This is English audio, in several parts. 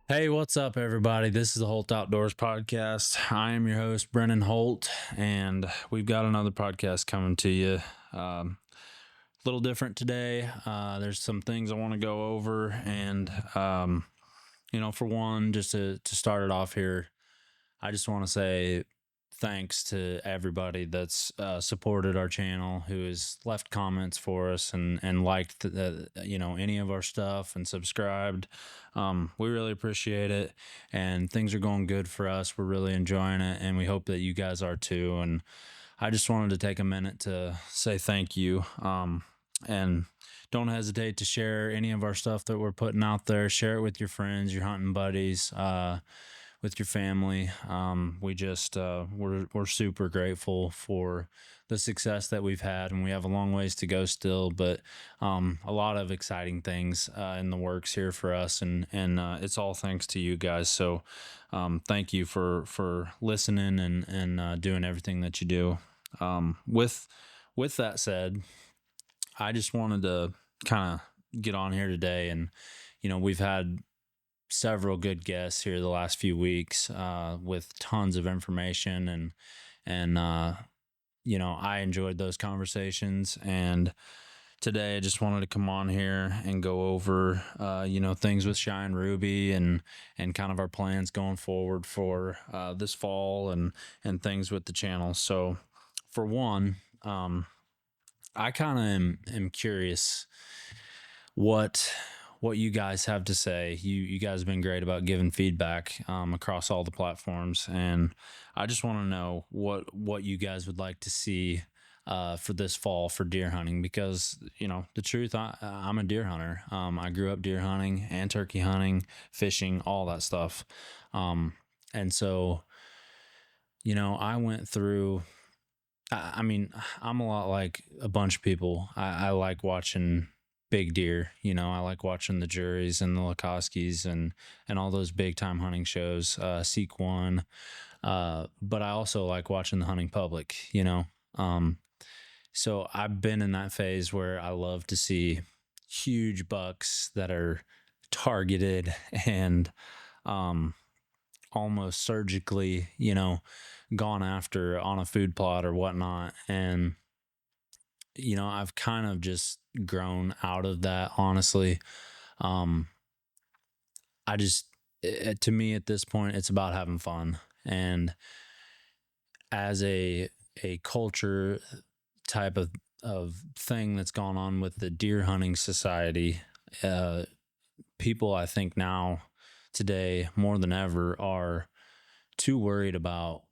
Hey, what's up, everybody? This is the Holt Outdoors Podcast. I am your host, Brennan Holt, and we've got another podcast coming to you. A little different today. There's some things I want to go over, and for one, just to start it off here, I just want to say thanks to everybody that's supported our channel, who has left comments for us and liked any of our stuff and subscribed. We really appreciate it, and things are going good for us. We're really enjoying it, and we hope that you guys are too. And I just wanted to take a minute to say thank you. And don't hesitate to share any of our stuff that we're putting out there. Share it with your friends, your hunting buddies, with your family. We're super grateful for the success that we've had, and we have a long ways to go still, but a lot of exciting things in the works here for us, and it's all thanks to you guys. So thank you for listening and doing everything that you do. With that said, I just wanted to kind of get on here today, and we've had several good guests here the last few weeks with tons of information, and I enjoyed those conversations. And today I just wanted to come on here and go over things with Shy and Ruby and kind of our plans going forward for this fall and things with the channel. So for one, I kind of am curious what you guys have to say. You guys have been great about giving feedback across all the platforms, and I just want to know what you guys would like to see for this fall for deer hunting, because the truth, I'm a deer hunter. I grew up deer hunting and turkey hunting, fishing, all that stuff, and so I went through. I'm a lot like a bunch of people. I like watching big deer. I like watching the Juries and the Lakoskis and all those big time hunting shows, Seek One. But I also like watching the hunting public, so I've been in that phase where I love to see huge bucks that are targeted and, almost surgically, gone after on a food plot or whatnot. And, I've kind of just grown out of that, honestly. To me at this point, it's about having fun. And as a culture type of thing that's gone on with the deer hunting society, people, I think now today more than ever, are too worried about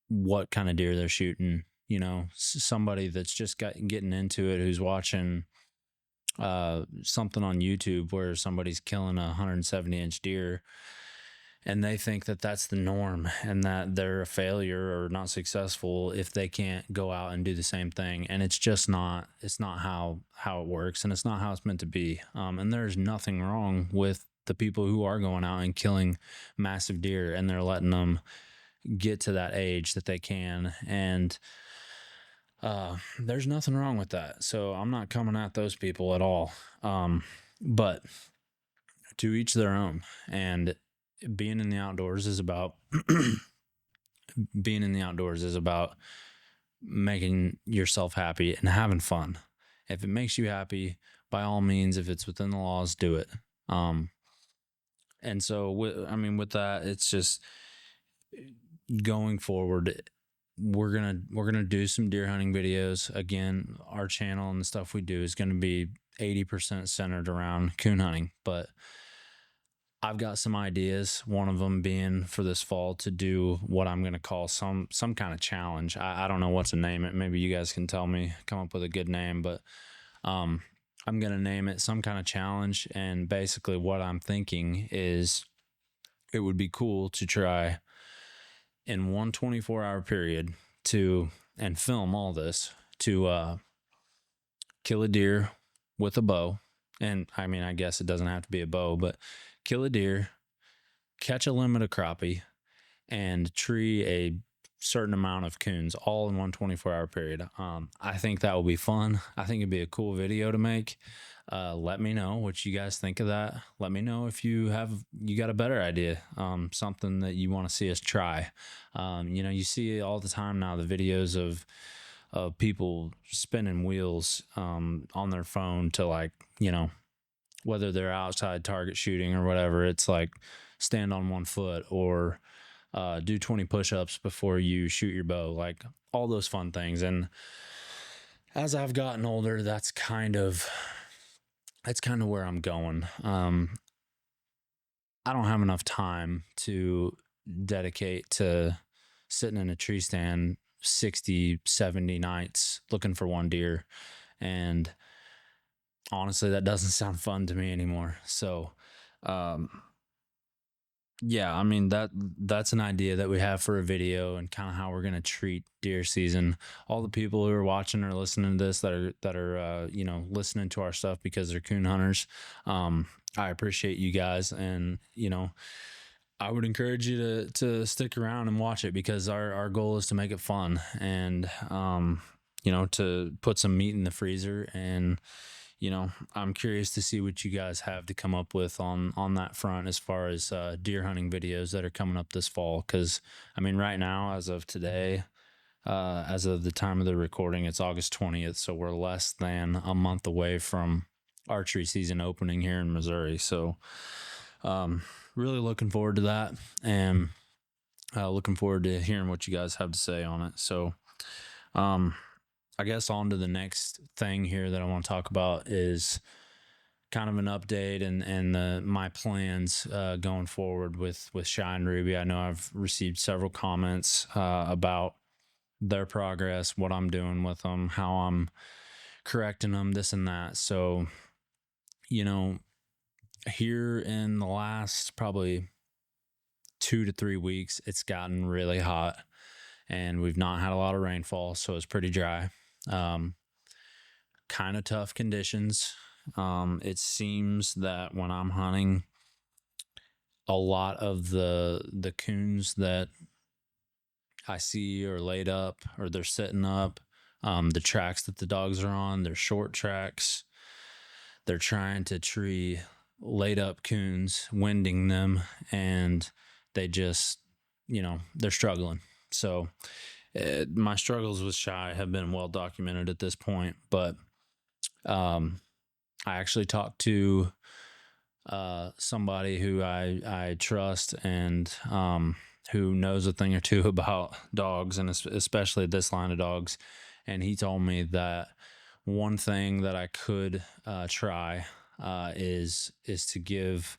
what kind of deer they're shooting. Somebody that's just getting into it, who's watching something on YouTube where somebody's killing a 170-inch deer, and they think that that's the norm and that they're a failure or not successful if they can't go out and do the same thing. And it's just not. It's not how it works, and it's not how it's meant to be. And there's nothing wrong with the people who are going out and killing massive deer, and they're letting them get to that age that they can. And there's nothing wrong with that. So I'm not coming at those people at all. But to each their own. And being in the outdoors is about making yourself happy and having fun. If it makes you happy, by all means, if it's within the laws, do it. And so with that, it's just going forward, we're gonna do some deer hunting videos. Again, our channel and the stuff we do is going to be 80% centered around coon hunting, but I've got some ideas. One of them being for this fall to do what I'm going to call some kind of challenge. I don't know what to name it. Maybe you guys can tell me, come up with a good name, but I'm going to name it some kind of challenge. And basically what I'm thinking is it would be cool to try in one 24-hour period to and film all this to kill a deer with a bow. And I mean, I guess it doesn't have to be a bow, but kill a deer, catch a limit of crappie, and tree a certain amount of coons all in one 24-hour period. I think that will be fun. I think it'd be a cool video to make. Let me know what you guys think of that. Let me know if you got a better idea, something that you want to see us try. You see all the time now the videos of people spinning wheels on their phone to, like, whether they're outside target shooting or whatever. It's like stand on one foot or do 20 push-ups before you shoot your bow, like all those fun things. And as I've gotten older, that's kind of where I'm going. I don't have enough time to dedicate to sitting in a tree stand 60, 70 nights looking for one deer. And honestly, that doesn't sound fun to me anymore. So, yeah, I mean, that's an idea that we have for a video and kind of how we're going to treat deer season. All the people who are watching or listening to this that are listening to our stuff because they're coon hunters, I appreciate you guys. And, I would encourage you to stick around and watch it, because our goal is to make it fun and, to put some meat in the freezer. And, I'm curious to see what you guys have to come up with on that front as far as deer hunting videos that are coming up this fall. Because, I mean, right now, as of today, as of the time of the recording, it's August 20th. So we're less than a month away from archery season opening here in Missouri. So really looking forward to that, and looking forward to hearing what you guys have to say on it. So I guess on to the next thing here that I want to talk about is kind of an update and my plans going forward with Shy and Ruby. I know I've received several comments about their progress, what I'm doing with them, how I'm correcting them, this and that. So, here in the last probably 2 to 3 weeks, it's gotten really hot and we've not had a lot of rainfall. So it's pretty dry. Kind of tough conditions. It seems that when I'm hunting, a lot of the coons that I see are laid up or they're sitting up. The tracks that the dogs are on, they're short tracks. They're trying to tree laid up coons, winding them, and they just, they're struggling. So my struggles with Shy have been well documented at this point, but I actually talked to somebody who I trust and who knows a thing or two about dogs, and especially this line of dogs. And he told me that one thing that I could try is to give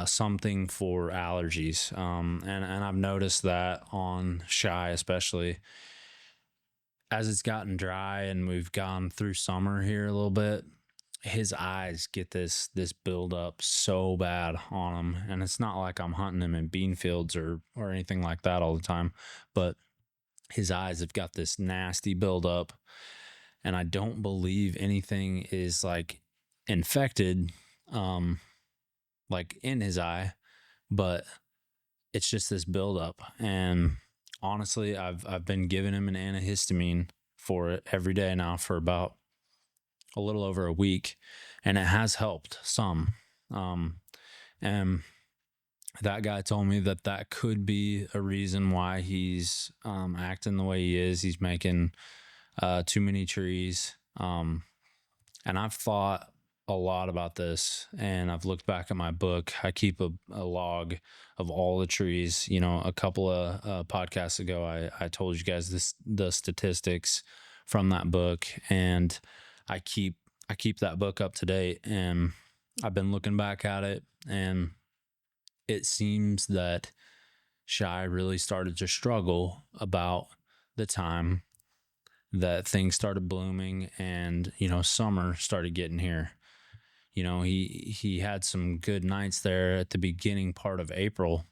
something for allergies. And I've noticed that on Shy, especially as it's gotten dry and we've gone through summer here a little bit, his eyes get this build up so bad on him. And it's not like I'm hunting him in bean fields or anything like that all the time, but his eyes have got this nasty build up. And I don't believe anything is like infected, like in his eye, but it's just this buildup. And honestly, I've been giving him an antihistamine for it every day now for about a little over a week, and it has helped some. And that guy told me that could be a reason why he's acting the way he is. He's making too many trees. And I've thought a lot about this, and I've looked back at my book. I keep a log of all the trees. A couple of podcasts ago, I told you guys the statistics from that book, and I keep that book up to date. And I've been looking back at it, and it seems that Shy really started to struggle about the time that things started blooming and, summer started getting here. He had some good nights there at the beginning part of April.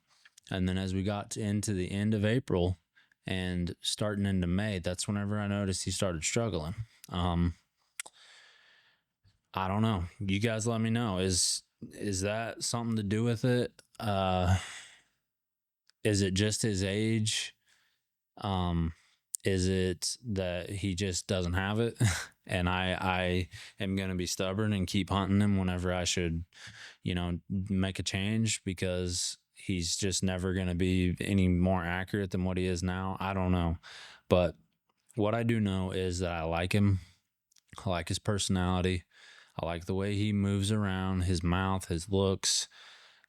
And then as we got into the end of April, And starting into May, that's whenever I noticed he started struggling. I don't know. You guys let me know. Is that something to do with it? Is it just his age? Um, is it that he just doesn't have it? And I am going to be stubborn and keep hunting him whenever I should, make a change, because he's just never going to be any more accurate than what he is now. I don't know. But what I do know is that I like him. I like his personality. I like the way he moves around, his mouth, his looks.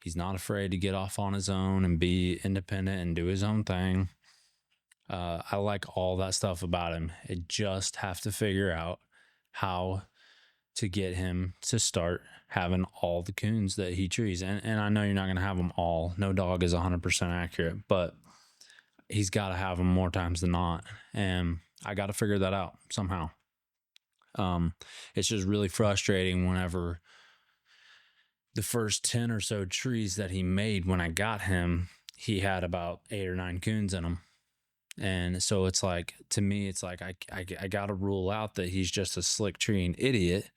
He's not afraid to get off on his own and be independent and do his own thing. I like all that stuff about him. I just have to figure out how to get him to start having all the coons that he trees. And I know you're not going to have them all. No dog is 100% accurate, but he's got to have them more times than not. And I got to figure that out somehow. It's just really frustrating whenever the first 10 or so trees that he made when I got him, he had about 8 or 9 coons in them. And so it's like, to me, it's like I got to rule out that he's just a slick treeing idiot,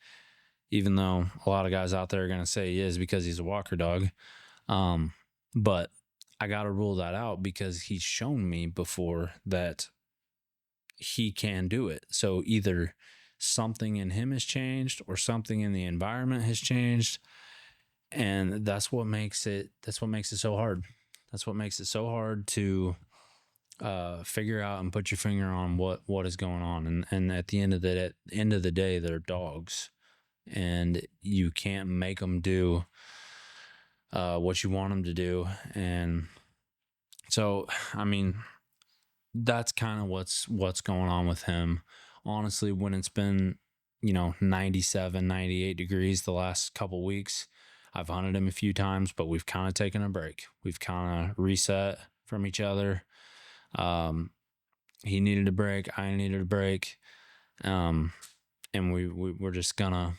even though a lot of guys out there are going to say he is because he's a walker dog. But I got to rule that out because he's shown me before that he can do it. So either something in him has changed or something in the environment has changed. And that's what makes it so hard. That's what makes it so hard to figure out and put your finger on what is going on. And at the end of the day, they're dogs, and you can't make them do what you want them to do. And so, I mean, that's kind of what's going on with him. Honestly, when it's been, 97, 98 degrees the last couple weeks, I've hunted him a few times, but we've kind of taken a break. We've kind of reset from each other. He needed a break. I needed a break. And we're just gonna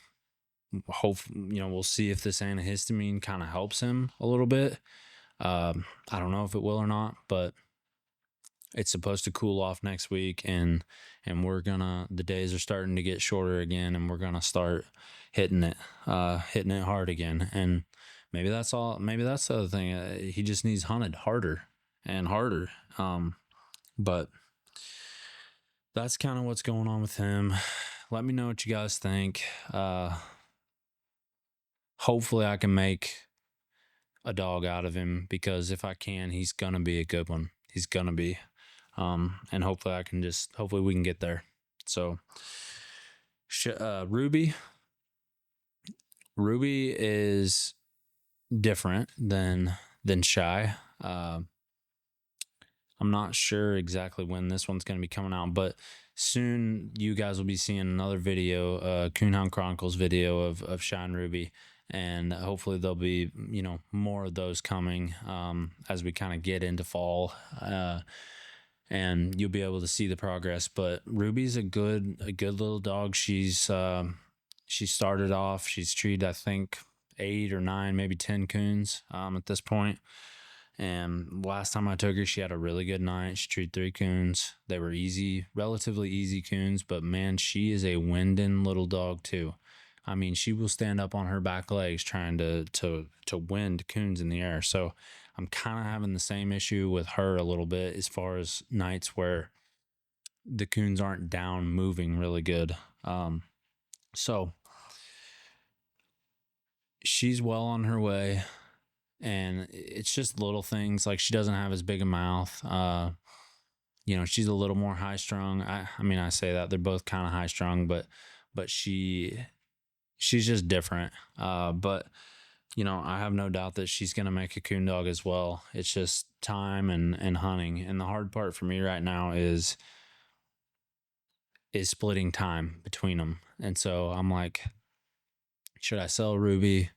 hope, we'll see if this antihistamine kind of helps him a little bit. I don't know if it will or not, but it's supposed to cool off next week, and the days are starting to get shorter again, and we're gonna start hitting it hard again. And maybe that's the other thing. He just needs hunted harder and harder. But that's kind of what's going on with him. Let me know what you guys think. Hopefully I can make a dog out of him, because if I can, he's gonna be a good one. He's gonna be. And hopefully we can get there. So, Ruby is different than Shy. I'm not sure exactly when this one's going to be coming out, but soon you guys will be seeing another video, Coonhound Chronicles video of Shy and Ruby. And hopefully there'll be, more of those coming, as we kind of get into fall, and you'll be able to see the progress. But Ruby's a good little dog. She started off, she's treated, I think, 8 or 9, maybe 10 coons, at this point. And last time I took her, she had a really good night. She treated 3 coons. They were relatively easy coons, but man, she is a winding little dog too. I mean, she will stand up on her back legs trying to wind coons in the air. So I'm kind of having the same issue with her a little bit, as far as nights where the coons aren't down moving really good. So she's well on her way, and it's just little things, like she doesn't have as big a mouth. She's a little more high strung. I mean, I say that they're both kind of high strung, but she's just different. But I have no doubt that she's going to make a coon dog as well. It's just time and hunting. And the hard part for me right now is splitting time between them. And so I'm like, should I sell Ruby?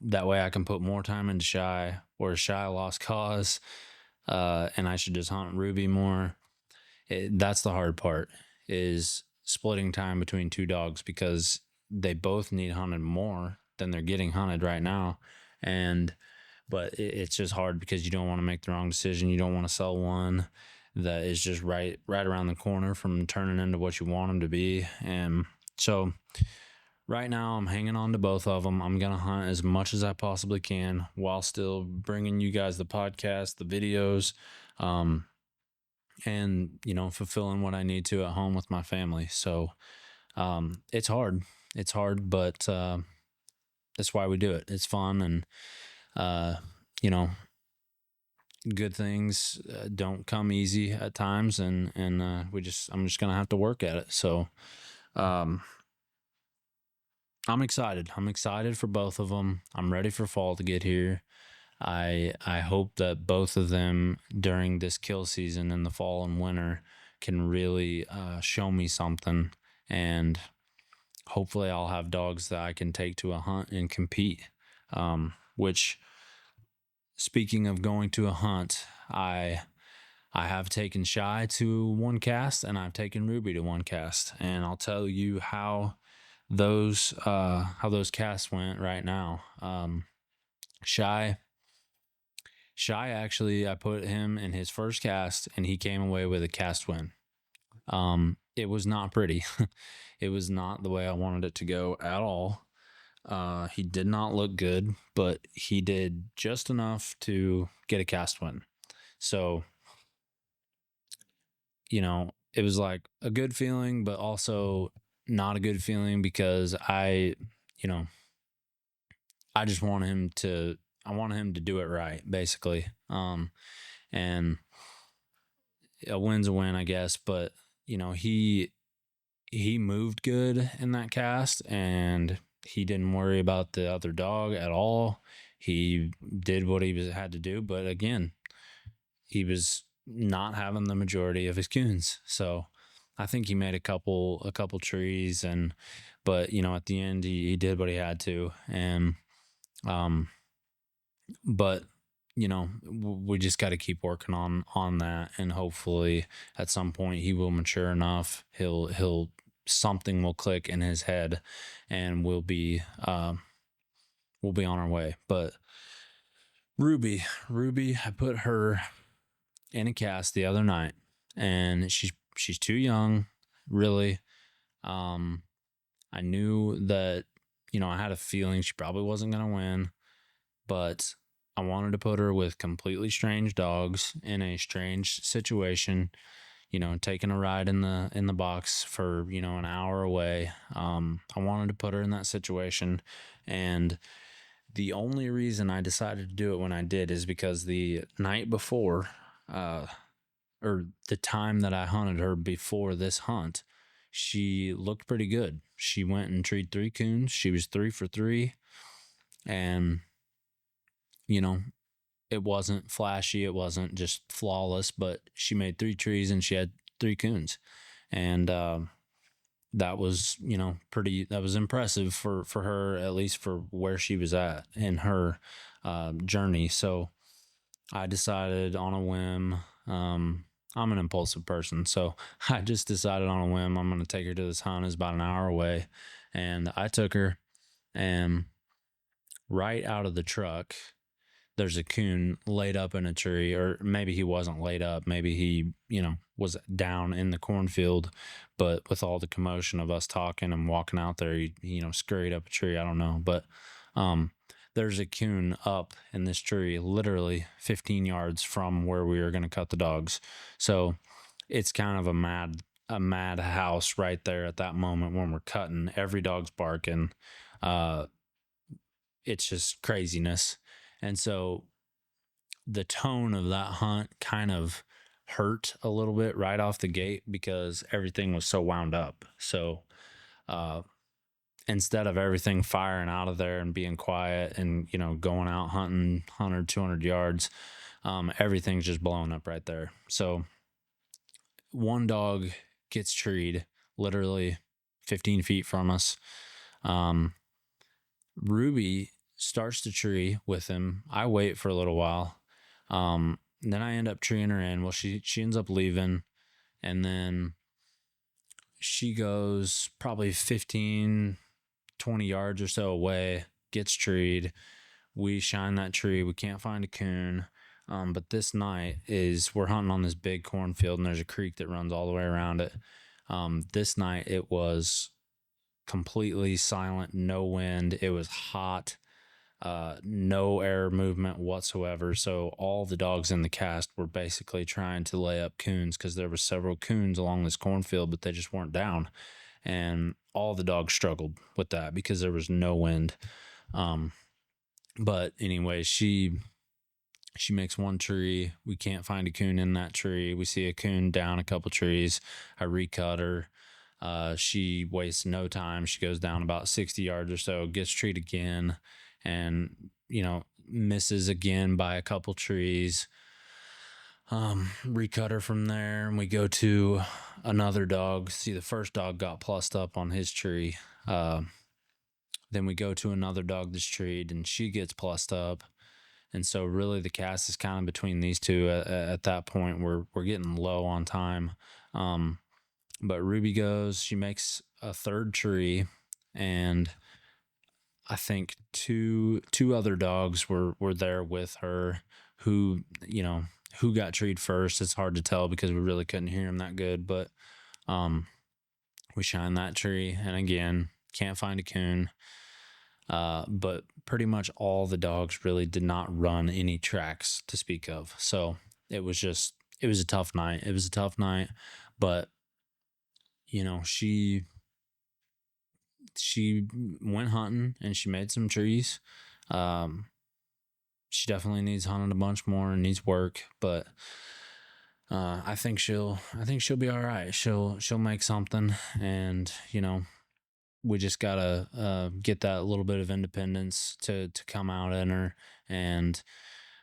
That way I can put more time into Shy, or Shy lost cause, and I should just hunt Ruby more. That's the hard part, is splitting time between 2 dogs, because they both need hunted more than they're getting hunted right now. And but it's just hard because you don't want to make the wrong decision. You don't want to sell one that is just right around the corner from turning into what you want them to be. And so right now I'm hanging on to both of them. I'm going to hunt as much as I possibly can while still bringing you guys the podcast, the videos, and, fulfilling what I need to at home with my family. So, it's hard. It's hard, but, that's why we do it. It's fun. And, you know, good things don't come easy at times. And I'm just going to have to work at it. So, I'm excited. I'm excited for both of them. I'm ready for fall to get here. I hope that both of them during this kill season in the fall and winter can really show me something, and hopefully I'll have dogs that I can take to a hunt and compete. Which, speaking of going to a hunt, I have taken Shy to one cast and I've taken Ruby to one cast, and I'll tell you how those casts went right now. Shy actually, I put him in his first cast and he came away with a cast win. It was not pretty. It was not the way I wanted it to go at all. He did not look good, but he did just enough to get a cast win. So, it was like a good feeling, but also not a good feeling because I just want him to do it right, basically. And a win's a win, I guess, but he moved good in that cast and he didn't worry about the other dog at all. He did what he had to do, but again, he was not having the majority of his coons. So I think he made a couple trees, but at the end he did what he had to. And but we just got to keep working on that, and hopefully at some point he will mature enough. He'll something will click in his head, and we'll be on our way. But Ruby, I put her in a cast the other night, and she's too young, really. I knew that I had a feeling she probably wasn't gonna win, but I wanted to put her with completely strange dogs in a strange situation, taking a ride in the box for, an hour away. I wanted to put her in that situation. And the only reason I decided to do it when I did is because the night before, or the time that I hunted her before this hunt, she looked pretty good. She went and treed 3 coons. She was 3 for 3. And it wasn't flashy. It wasn't just flawless, but she made 3 trees and she had 3 coons. And that was, that was impressive for her, at least for where she was at in her journey. So I decided on a whim, I'm an impulsive person. So I just decided on a whim, I'm going to take her to this hunt. It's about an hour away. And I took her, and right out of the truck, there's a coon laid up in a tree, or maybe he wasn't laid up. Maybe he, was down in the cornfield, but with all the commotion of us talking and walking out there, he, scurried up a tree. I don't know. But, there's a coon up in this tree, literally 15 yards from where we were going to cut the dogs. So it's kind of a mad house right there at that moment when we're cutting. Every dog's barking. It's just craziness. And so the tone of that hunt kind of hurt a little bit right off the gate because everything was so wound up. So instead of everything firing out of there and being quiet and, going out hunting 100, 200 yards, everything's just blowing up right there. So one dog gets treed literally 15 feet from us. Ruby starts to tree with him. I wait for a little while. Then I end up treeing her in. Well, she ends up leaving, and then she goes probably 15, 20 yards or so away, gets treed. We shine that tree. We can't find a coon. But this night we're hunting on this big cornfield, and there's a creek that runs all the way around it. This night it was completely silent, no wind. It was hot, no air movement whatsoever. So all the dogs in the cast were basically trying to lay up coons because there were several coons along this cornfield, but they just weren't down. And all the dogs struggled with that because there was no wind. But anyway, she makes one tree. We can't find a coon in that tree. We see a coon down a couple trees. I recut her. She wastes no time. She goes down about 60 yards or so, gets treed again, and, misses again by a couple trees. Recut her from there, and we go to another dog. See, the first dog got plussed up on his tree. Then we go to another dog that's treed, and she gets plussed up. And so really the cast is kind of between these two at that point. We're getting low on time. But Ruby goes, she makes a third tree, and I think two other dogs were there with her who got treed first. It's hard to tell because we really couldn't hear them that good, but we shine that tree, and again, can't find a coon. But pretty much all the dogs really did not run any tracks to speak of. So it was a tough night. It was a tough night, but she went hunting and she made some trees. She definitely needs hunting a bunch more and needs work, but I think she'll be all right. She'll make something, and we just gotta get that little bit of independence to come out in her, and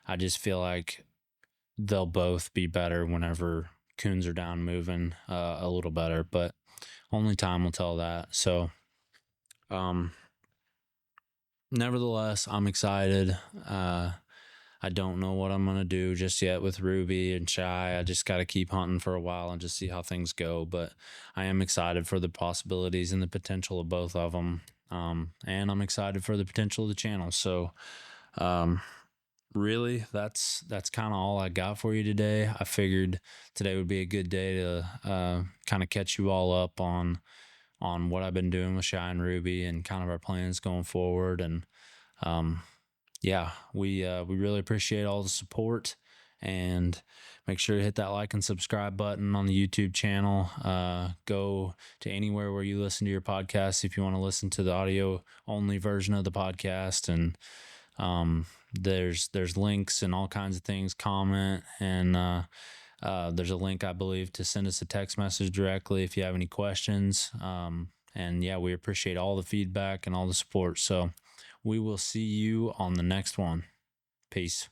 I just feel like they'll both be better whenever coons are down moving a little better, but only time will tell that. So nevertheless, I'm excited. I don't know what I'm going to do just yet with Ruby and Shy. I just got to keep hunting for a while and just see how things go. But I am excited for the possibilities and the potential of both of them. And I'm excited for the potential of the channel. So really, that's kind of all I got for you today. I figured today would be a good day to kind of catch you all up on what I've been doing with Shy and Ruby and kind of our plans going forward. And yeah, we really appreciate all the support, and make sure to hit that like and subscribe button on the YouTube channel. Go to anywhere where you listen to your podcast if you want to listen to the audio only version of the podcast. And there's links and all kinds of things. Comment, and there's a link, I believe, to send us a text message directly if you have any questions. And yeah, we appreciate all the feedback and all the support. So we will see you on the next one. Peace.